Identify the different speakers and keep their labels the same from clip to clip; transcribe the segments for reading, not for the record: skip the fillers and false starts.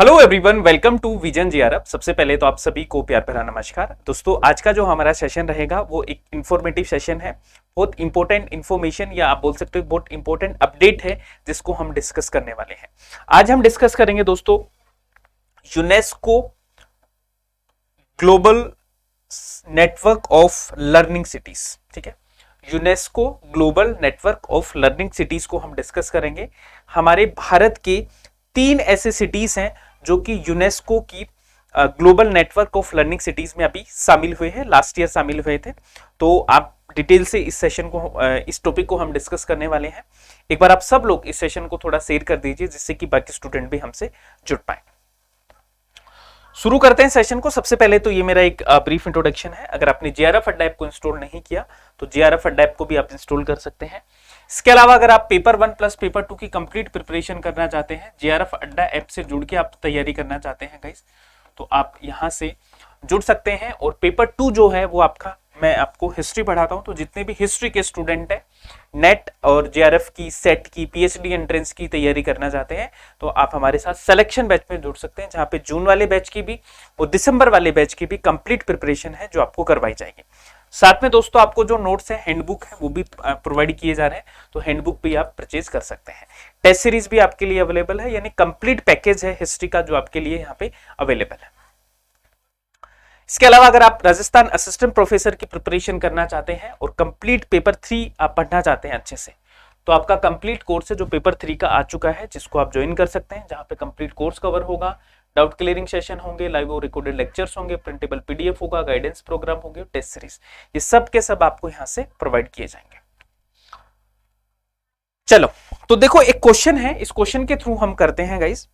Speaker 1: Hello everyone, welcome to vision GRF. सबसे पहले तो आप सभी को प्यार भरा नमस्कार। दोस्तों, आज का जो हमारा सेशन रहेगा वो एक इंफॉर्मेटिव सेशन है। बहुत इंपॉर्टेंट इंफॉर्मेशन या आप बोल सकते हो बहुत इंपॉर्टेंट अपडेट है जिसको हम डिस्कस करने वाले हैं। आज हम डिस्कस करेंगे दोस्तों UNESCO global network of learning cities. ठीक है, UNESCO global network of learning cities को हम डिस्कस करेंगे। हमारे भारत के 3 ऐसे सिटीज हैं जो कि यूनेस्को की global network of learning cities में अभी शामिल हुए हैं, लास्ट ईयर शामिल हुए थे। तो आप डिटेल से इस सेशन को इस टॉपिक को हम डिस्कस करने वाले हैं। एक बार आप सब लोग इस सेशन को थोड़ा शेयर कर दीजिए जिससे कि बाकी स्टूडेंट भी हमसे जुड़ पाए। शुरू करते हैं सेशन को। सबसे पहले तो ये मेरा एक ब्रीफ इंट्रोडक्शन है। अगर आपने जीआरएफ अड्डा ऐप को इंस्टॉल नहीं किया तो जीआरएफ अड्डा ऐप को भी आप इंस्टॉल कर सकते हैं। इसके अलावा अगर आप पेपर 1 प्लस पेपर 2 की कंप्लीट प्रिपरेशन करना चाहते हैं, जीआरएफ अड्डा ऐप से जुड़ के आप तैयारी करना चाहते हैं गाइस, तो आप यहां से जुड़ सकते हैं। और पेपर 2 जो है वो आपका, मैं आपको हिस्ट्री पढ़ाता हूं, तो जितने भी हिस्ट्री के स्टूडेंट हैं, नेट और जीआरएफ की, सेट की, पीएचडी एंट्रेंस की तैयारी करना चाहते हैं, तो आप हमारे साथ सिलेक्शन बैच में जुड़ सकते हैं, जहां पे जून वाले बैच की भी और दिसंबर वाले बैच की भी कंप्लीट प्रिपरेशन है जो आपको करवाई जाएगी। साथ में दोस्तों आपको जो नोट्स है, हैंडबुक है, वो भी प्रोवाइड किए जा रहे हैं, तो हैंडबुक भी आप परचेज कर सकते हैं। टेस्ट सीरीज भी आपके लिए अवेलेबल है, यानी कंप्लीट पैकेज है हिस्ट्री का जो आपके लिए यहाँ पे अवेलेबल है। इसके अलावा अगर आप राजस्थान असिस्टेंट प्रोफेसर की प्रिपरेशन करना चाहते हैं और कंप्लीट पेपर 3 आप पढ़ना चाहते हैं अच्छे से, तो आपका कंप्लीट कोर्स है जो पेपर 3 का आ चुका है, जिसको आप ज्वाइन कर सकते हैं, जहां पे कंप्लीट कोर्स कवर होगा, डाउट क्लियरिंग सेशन होंगे, लाइव और रिकॉर्डेड लेक्चर्स होंगे, प्रिंटेबल पीडीएफ होगा, गाइडेंस प्रोग्राम होंगे, टेस्ट सीरीज, ये सब के सब आपको यहां से प्रोवाइड किए जाएंगे। चलो, तो देखो एक क्वेश्चन है, इस क्वेश्चन के थ्रू हम करते हैं गाइस।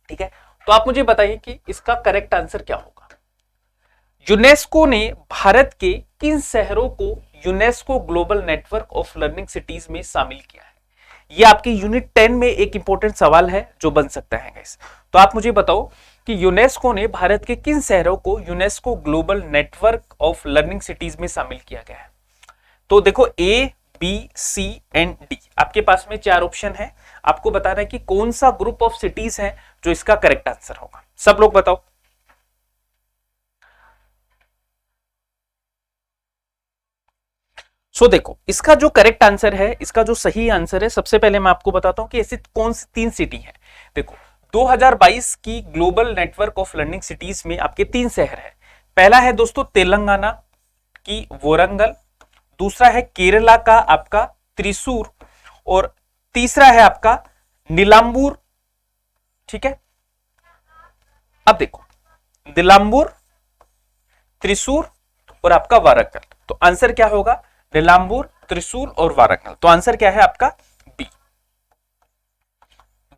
Speaker 1: ठीक है, तो आप मुझे बताइए कि इसका करेक्ट आंसर क्या होगा। यूनेस्को ने भारत के किन शहरों को UNESCO global network of learning cities में शामिल किया है? ये आपके यूनिट 10 में एक इंपॉर्टेंट सवाल है जो बन सकता है गाइस। तो आप मुझे बताओ कि यूनेस्को ने भारत के किन शहरों को UNESCO global network of learning cities में शामिल किया गया है? तो देखो ए, बी, सी एंड डी, आपके पास में 4 ऑप्शन है। आपको बताना है कि कौन सा ग्रुप ऑफ सिटीज है जो इसका करेक्ट आंसर होगा। सब लोग बताओ। सो देखो, इसका जो करेक्ट आंसर है, इसका जो सही आंसर है, सबसे पहले मैं आपको बताता हूं कि ऐसी कौन सी 3 सिटी है। देखो, 2022 की global network of learning cities में आपके 3 शहर है। पहला है दोस्तों तेलंगाना की वारंगल, दूसरा है केरला का आपका त्रिशूर, और तीसरा है आपका नीलांबूर। ठीक है, अब देखो नीलांबूर, त्रिशूर और आपका वारंगल, तो आंसर क्या होगा? नीलांबूर, त्रिशूल और वारंगल। तो आंसर क्या है आपका? B.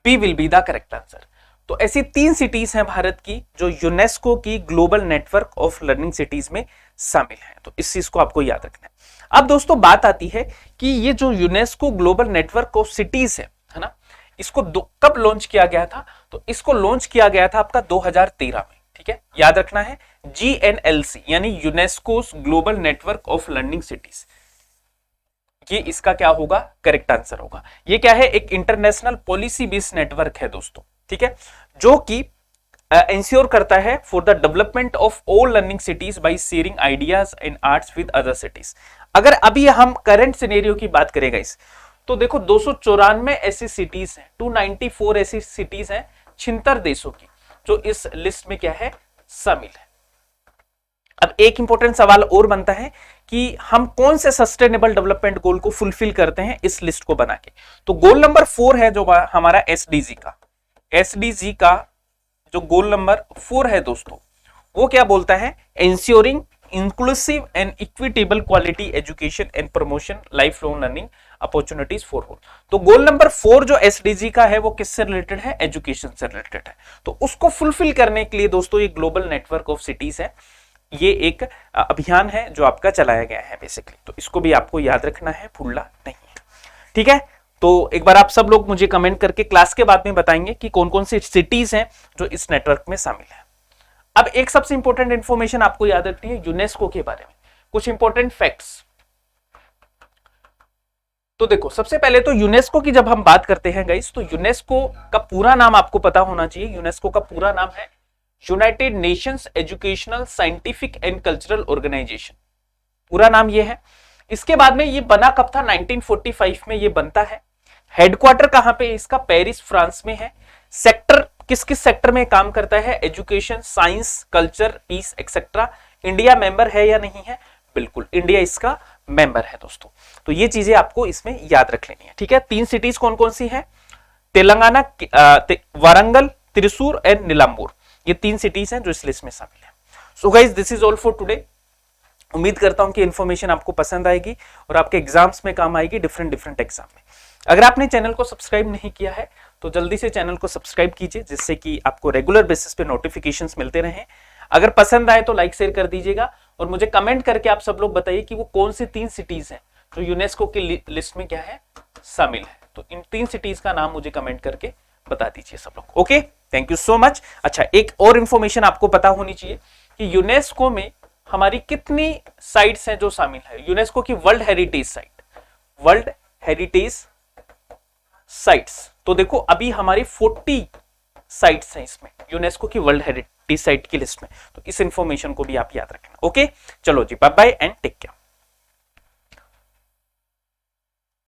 Speaker 1: B will be the correct answer. तो ऐसी 3 सिटीज हैं भारत की जो यूनेस्को की global network of learning cities में शामिल हैं। तो इस चीज को आपको याद रखना है। अब दोस्तों बात आती है कि ये जो UNESCO global network of cities है ना, इसको कब लॉन्च किया गया था? तो इसको लॉन्च किया गया था आपका 2013 में। ठीक है, याद रखना है, GNLC यानी UNESCO global network of learning cities, ये इसका क्या होगा? करेक्ट आंसर होगा। ये क्या है? एक इंटरनेशनल पॉलिसी बेस्ड नेटवर्क है दोस्तों। ठीक है, जो कि इंश्योर करता है for the development of all learning cities by sharing ideas and arts with other cities. अगर अभी हम करंट सिनेरियो की बात करें इस, तो देखो 294 ऐसी सिटीज हैं, 294 ऐसी सिटीज हैं 76 देशों की, जो इस लिस्ट में क्या है? शामिल है। अब एक इंपॉर्टेंट सवाल और बनता है कि हम कौन से सस्टेनेबल डेवलपमेंट गोल को फुलफिल करते हैं इस लिस्ट को बना के। तो गोल नंबर 4 है जो हमारा एसडीजी का जो गोल नंबर 4 है दोस्तों, वो क्या बोलता है? Ensuring inclusive and equitable quality education and promotion life long learning opportunities for all. तो गोल नंबर 4 जो एसडीजी का है वो किससे रिलेटेड है? एजुकेशन से रिलेटेड है। तो उसको फुलफिल करने के लिए दोस्तों ये ग्लोबल नेटवर्क ऑफ सिटीज है, ये एक अभियान है जो आपका चलाया गया है बेसिकली। तो इसको भी आपको याद रखना है, भूलना नहीं है। ठीक है, तो एक बार आप सब लोग मुझे कमेंट करके क्लास के बाद में बताएंगे कि कौन कौन सी सिटीज हैं जो इस नेटवर्क में शामिल है। अब एक सबसे इंपॉर्टेंट इंफॉर्मेशन आपको याद रखनी है यूनेस्को के बारे में, कुछ इंपॉर्टेंट फैक्ट्स। तो देखो, सबसे पहले तो यूनेस्को की जब हम बात करते हैं गाइस, तो यूनेस्को का पूरा नाम आपको पता होना चाहिए। यूनेस्को का पूरा नाम है United Nations Educational Scientific and Cultural Organization, पूरा नाम ये है। इसके बाद में ये बना कब था? 1945 में ये बनता है। हेडक्वार्टर कहां पे? इसका पेरिस फ्रांस में है। सेक्टर किस किस सेक्टर में काम करता है? Education, science, culture, peace etcetera. India member है या नहीं है? बिल्कुल, इंडिया इसका मेंबर है दोस्तों। तो ये चीजें आपको इसमें याद रख लेनी है, ठीक है। 3 सिटीज कौन कौन सी हैं? तेलंगाना, वारंगल, त्रिशूर एंड नीलांबूर, ये 3 सिटीज हैं जो इस लिस्ट में शामिल है। So guys, this is all for today. उम्मीद करता हूं कि इन्फॉर्मेशन आपको पसंद आएगी और आपके एग्जाम्स में काम आएगी, डिफरेंट एग्जाम में। अगर आपने चैनल को सब्सक्राइब नहीं किया है तो जल्दी से चैनल को सब्सक्राइब कीजिए, जिससे कि आपको रेगुलर बेसिस पे नोटिफिकेशंस मिलते रहें। अगर पसंद आए तो लाइक शेयर कर दीजिएगा और मुझे कमेंट करके आप सब लोग बताइए कि वो कौन सी 3 सिटीज हैं जो यूनेस्को की लिस्ट में क्या है, शामिल है। तो इन 3 सिटीज का नाम मुझे कमेंट करके बता दीजिए सब लोग। Okay, thank you so much. अच्छा, एक और इंफॉर्मेशन आपको पता होनी चाहिए कि यूनेस्को में हमारी कितनी साइट्स हैं जो शामिल है। यूनेस्को की world heritage site, world heritage sites, तो देखो अभी हमारी 40 साइट्स हैं इसमें, यूनेस्को की वर्ल्ड हेरिटेज साइट की लिस्ट में। तो इस इंफॉर्मेशन को भी आप याद रखना। ओके, चलो जी, bye bye and take care.